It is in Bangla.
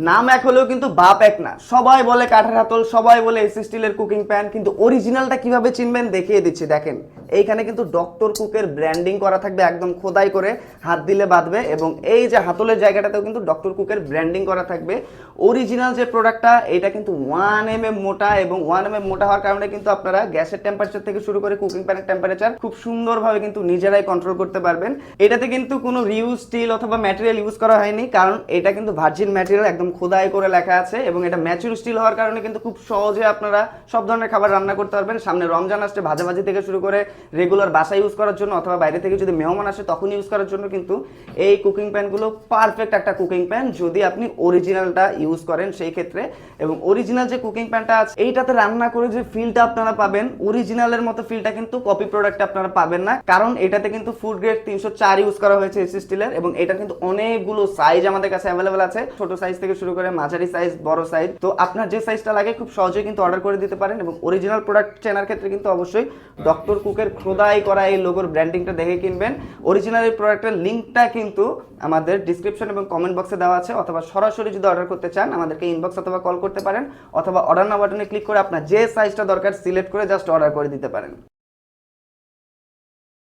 নাম এক হলেও কিন্তু বাপ এক না। সবাই বলে কাঠের হাতল, সবাই বলে এসি স্টিলের কুকিং প্যান, কিন্তু অরিজিনালটা কিভাবে চিনবেন দেখিয়ে দিচ্ছি। দেখেন এইখানে কিন্তু ডক্টর কুকের ব্র্যান্ডিং করা থাকবে, একদম খোদাই করে হাত দিলে বাঁধবে, এবং এই যে হাতলের জায়গাটাতেও কিন্তু ডক্টর কুকের ব্র্যান্ডিং করা থাকবে। অরিজিনাল যে প্রোডাক্টটা এটা কিন্তু 1 mm মোটা, এবং 1 mm মোটা হওয়ার কারণে কিন্তু আপনারা গ্যাসের টেম্পারেচার থেকে শুরু করে কুকিং প্যানের টেম্পারেচার খুব সুন্দরভাবে কিন্তু নিজেরাই কন্ট্রোল করতে পারবেন। এটাতে কিন্তু কোনো রিউজ স্টিল অথবা ম্যাটেরিয়াল ইউজ করা হয়নি, কারণ এটা কিন্তু ভার্জিন ম্যাটেরিয়াল, একদম খোদাই করে লেখা আছে, এবং এটা ম্যাচিউর স্টিল হওয়ার কারণে কিন্তু খুব সহজে আপনারা সব ধরনের খাবার রান্না করতে পারবেন। সামনে রমজান আসছে, ভাজাভাজি থেকে শুরু করে রেগুলার বাসায় ইউজ করার জন্য অথবা বাইরে থেকে যদি মেহমান আসে তখন ইউজ করার জন্য কিন্তু এই কুকিং প্যানগুলো পারফেক্ট একটা কুকিং প্যান, যদি আপনি অরিজিনালটা ইউজ করেন সেই ক্ষেত্রে। এবং অরিজিনাল যে কুকিং প্যানটা আছে এইটাতে রান্না করে যে ফিলটা আপনারা পাবেন, অরিজিনালের মতো ফিলটা কিন্তু কপি প্রোডাক্টে আপনারা পাবেন না, কারণ এটাতে কিন্তু ফুড গ্রেড 304 ইউজ করা হয়েছে এসি স্টিলের, এবং এটা কিন্তু অনেকগুলো সাইজ আমাদের কাছে অ্যাভেলেবেল আছে, ছোট সাইজ থেকে শুরু করে মাঝারি সাইজ, বড় সাইজ। তো আপনার যে সাইজটা লাগে খুব সহজেই কিন্তু অর্ডার করে দিতে পারেন। এবং অরিজিনাল প্রোডাক্ট চেনার ক্ষেত্রে কিন্তু অবশ্যই ডক্টর কুকের খোদাই করা এই লোগোর ব্র্যান্ডিংটা দেখে কিনবেন। অরিজিনাল এই প্রোডাক্টের লিঙ্কটা কিন্তু আমাদের ডিসক্রিপশন এবং কমেন্ট বক্সে দেওয়া আছে, অথবা সরাসরি যদি অর্ডার করতে চান আমাদেরকে ইনবক্স অথবা কল করতে পারেন, অথবা অর্ডার নাও বাটনে ক্লিক করে আপনার যে সাইজটা দরকার সিলেক্ট করে জাস্ট অর্ডার করে দিতে পারেন।